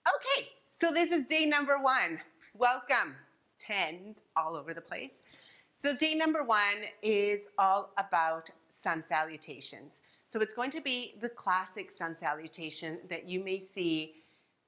Okay, so this is day number 1. Welcome. 10s all over the place. So day number 1 is all about sun salutations. So it's going to be the classic sun salutation that you may see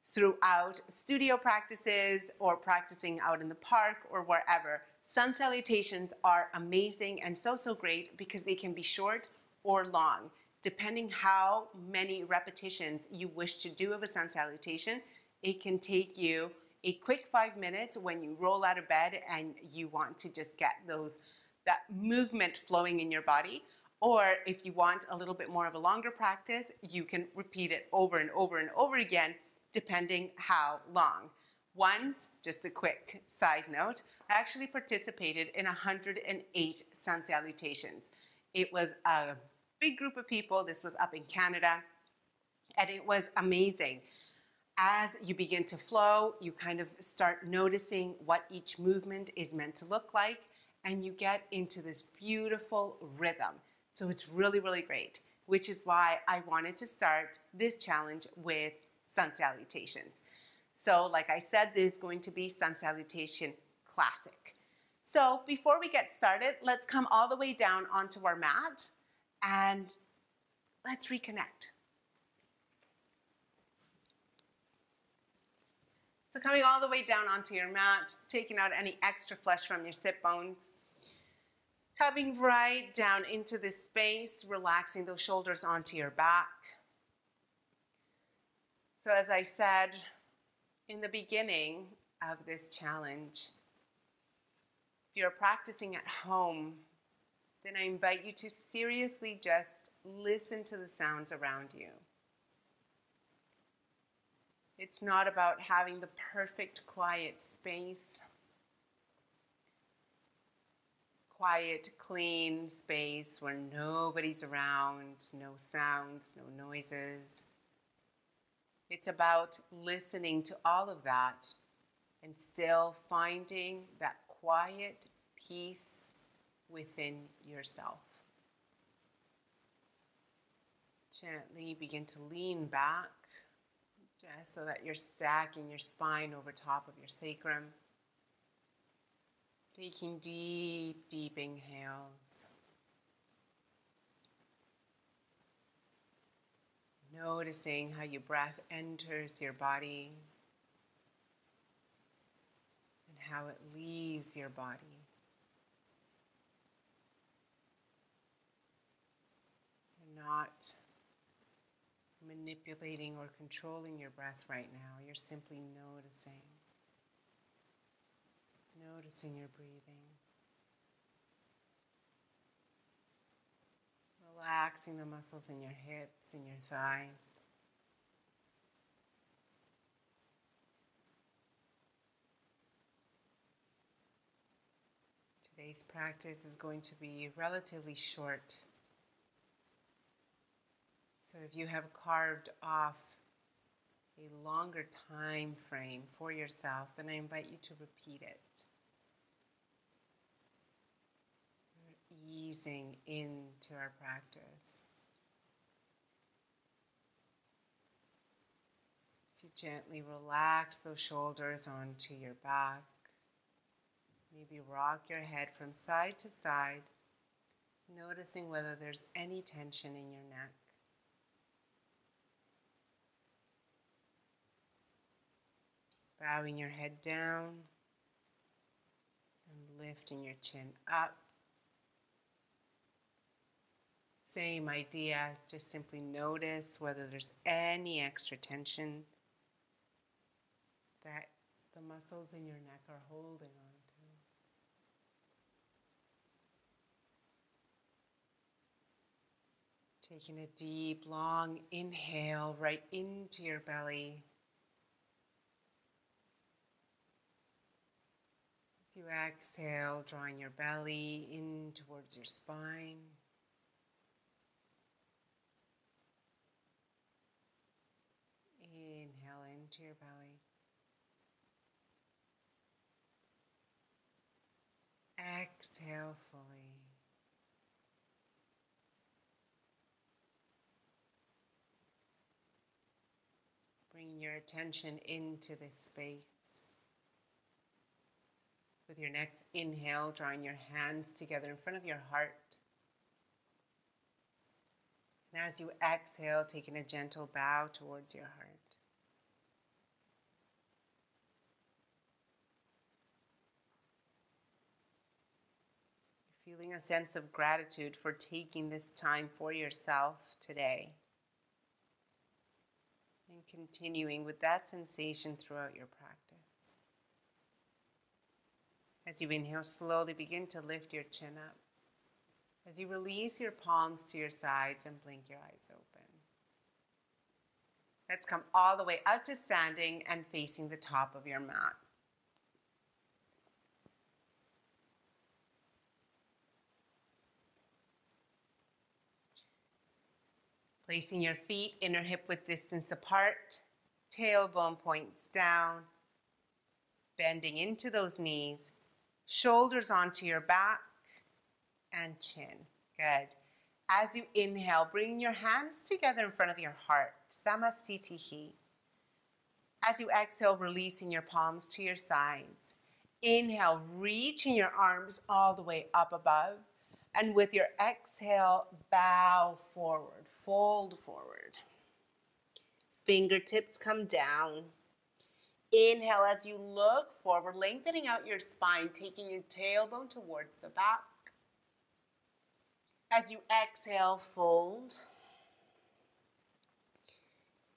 throughout studio practices or practicing out in the park or wherever. Sun salutations are amazing and so great because they can be short or long. Depending how many repetitions you wish to do of a sun salutation, it can take you a quick 5 minutes when you roll out of bed and you want to just get that movement flowing in your body. Or if you want a little bit more of a longer practice, you can repeat it over and over and over again, depending how long. Once, just a quick side note, I actually participated in 108 sun salutations. It was a big group of people. This was up in Canada, and it was amazing. As you begin to flow, you kind of start noticing what each movement is meant to look like, and you get into this beautiful rhythm. So it's really, really great, which is why I wanted to start this challenge with sun salutations. So like I said, this is going to be Sun Salutation Classic. So before we get started, let's come all the way down onto our mat and let's reconnect. So coming all the way down onto your mat, taking out any extra flesh from your sit bones, coming right down into this space, relaxing those shoulders onto your back. So as I said in the beginning of this challenge, if you're practicing at home, then I invite you to seriously just listen to the sounds around you. It's not about having the perfect quiet space, quiet, clean space where nobody's around, no sounds, no noises. It's about listening to all of that and still finding that quiet peace within yourself. Gently begin to lean back, just so that you're stacking your spine over top of your sacrum. Taking deep, deep inhales. Noticing how your breath enters your body and how it leaves your body. You're not manipulating or controlling your breath right now. You're simply noticing. Noticing your breathing. Relaxing the muscles in your hips and your thighs. Today's practice is going to be relatively short. So if you have carved off a longer time frame for yourself, then I invite you to repeat it. We're easing into our practice. So gently relax those shoulders onto your back. Maybe rock your head from side to side, noticing whether there's any tension in your neck. Bowing your head down and lifting your chin up. Same idea, just simply notice whether there's any extra tension that the muscles in your neck are holding on to. Taking a deep, long inhale right into your belly. As you exhale, drawing your belly in towards your spine. Inhale into your belly. Exhale fully. Bringing your attention into this space. With your next inhale, drawing your hands together in front of your heart. And as you exhale, taking a gentle bow towards your heart. You're feeling a sense of gratitude for taking this time for yourself today. And continuing with that sensation throughout your practice. As you inhale, slowly begin to lift your chin up. As you release your palms to your sides and blink your eyes open. Let's come all the way up to standing and facing the top of your mat. Placing your feet inner hip width distance apart, tailbone points down, bending into those knees, shoulders onto your back, and chin. Good. As you inhale, bring your hands together in front of your heart. Samastitihi. As you exhale, releasing your palms to your sides. Inhale, reaching your arms all the way up above. And with your exhale, bow forward, fold forward. Fingertips come down. Inhale as you look forward, lengthening out your spine, taking your tailbone towards the back. As you exhale, fold.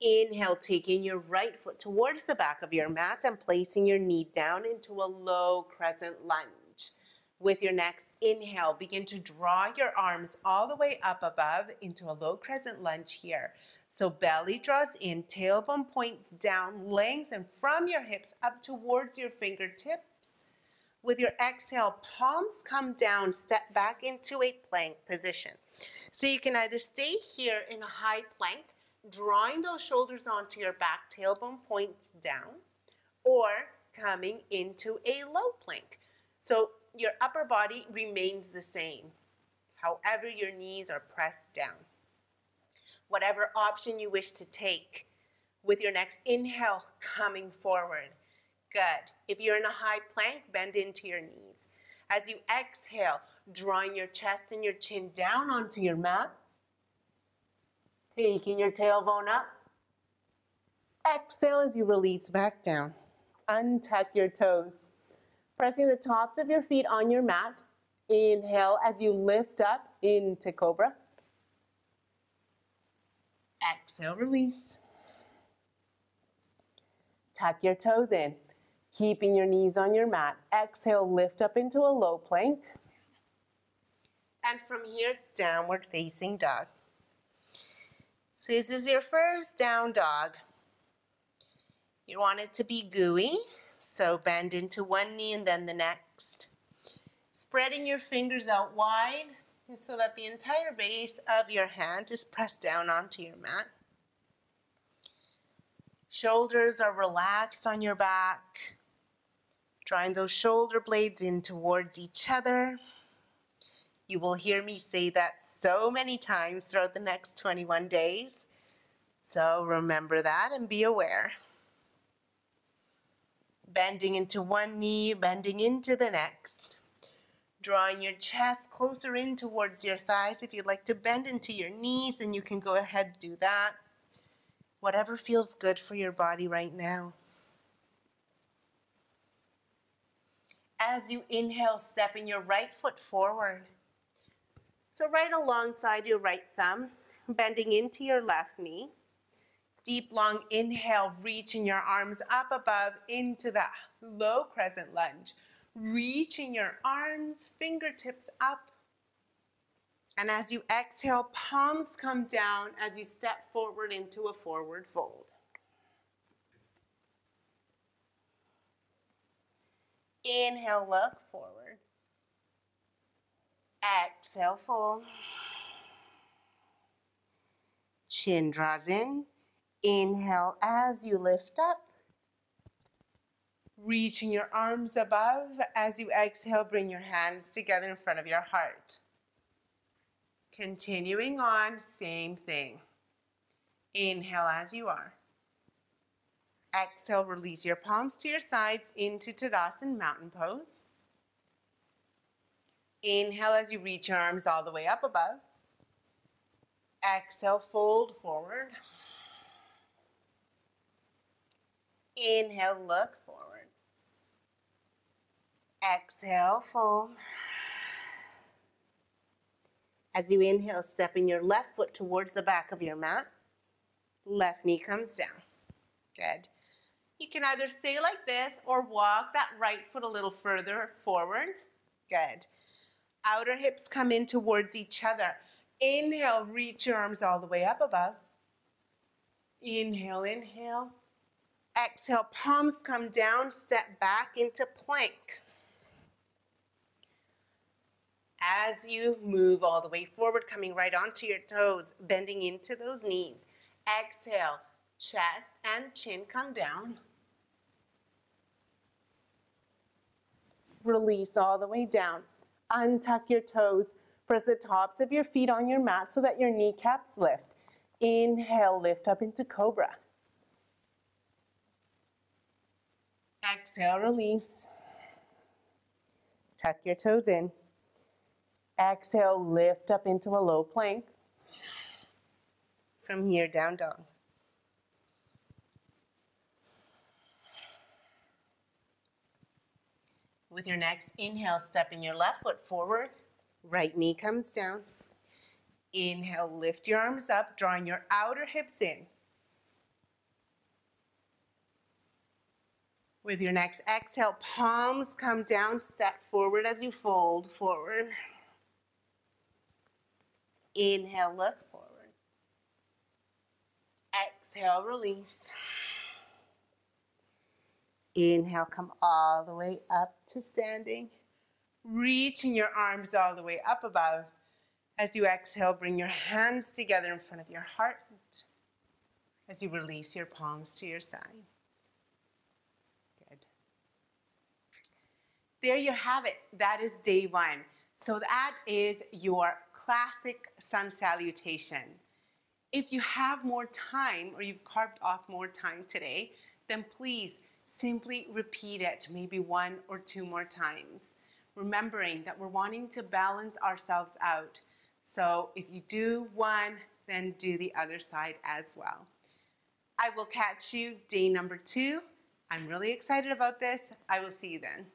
Inhale, taking your right foot towards the back of your mat and placing your knee down into a low crescent lunge. With your next inhale, begin to draw your arms all the way up above into a low crescent lunge here. So belly draws in, tailbone points down, lengthen from your hips up towards your fingertips. With your exhale, palms come down, step back into a plank position. So you can either stay here in a high plank, drawing those shoulders onto your back, tailbone points down, or coming into a low plank. So your upper body remains the same. However, your knees are pressed down. Whatever option you wish to take. With your next inhale, coming forward. Good. If you're in a high plank, bend into your knees. As you exhale, drawing your chest and your chin down onto your mat. Taking your tailbone up. Exhale as you release back down. Untuck your toes. Pressing the tops of your feet on your mat. Inhale as you lift up into cobra. Exhale, release. Tuck your toes in. Keeping your knees on your mat. Exhale, lift up into a low plank. And from here, downward facing dog. So this is your first down dog. You want it to be gooey, so bend into one knee and then the next. Spreading your fingers out wide so that the entire base of your hand is pressed down onto your mat. Shoulders are relaxed on your back. Drawing those shoulder blades in towards each other. You will hear me say that so many times throughout the next 21 days. So remember that and be aware. Bending into one knee, bending into the next. Drawing your chest closer in towards your thighs. If you'd like to bend into your knees, then you can go ahead and do that. Whatever feels good for your body right now. As you inhale, stepping your right foot forward. So right alongside your right thumb, bending into your left knee. Deep, long inhale, reaching your arms up above into that low crescent lunge. Reaching your arms, fingertips up. And as you exhale, palms come down as you step forward into a forward fold. Inhale, look forward. Exhale, fold. Chin draws in. Inhale as you lift up. Reaching your arms above. As you exhale, bring your hands together in front of your heart. Continuing on, same thing. Inhale as you are. Exhale, release your palms to your sides into Tadasana Mountain Pose. Inhale as you reach your arms all the way up above. Exhale, fold forward. Inhale, look forward. Exhale, fold. As you inhale, stepping your left foot towards the back of your mat. Left knee comes down. Good. You can either stay like this or walk that right foot a little further forward. Good. Outer hips come in towards each other. Inhale, reach your arms all the way up above. Inhale, inhale. Exhale, palms come down, step back into plank. As you move all the way forward, coming right onto your toes, bending into those knees. Exhale, chest and chin come down. Release all the way down. Untuck your toes. Press the tops of your feet on your mat so that your kneecaps lift. Inhale, lift up into Cobra. Exhale, release. Tuck your toes in. Exhale, lift up into a low plank. From here, down dog. With your next inhale, stepping your left foot forward. Right knee comes down. Inhale, lift your arms up, drawing your outer hips in. With your next exhale, palms come down, step forward as you fold forward. Inhale, look forward. Exhale, release. Inhale, come all the way up to standing. Reaching your arms all the way up above. As you exhale, bring your hands together in front of your heart. As you release your palms to your side. Good. There you have it. That is day one. So that is your classic sun salutation. If you have more time or you've carved off more time today, then please simply repeat it maybe 1 or 2 more times. Remembering that we're wanting to balance ourselves out. So if you do one, then do the other side as well. I will catch you day number 2. I'm really excited about this. I will see you then.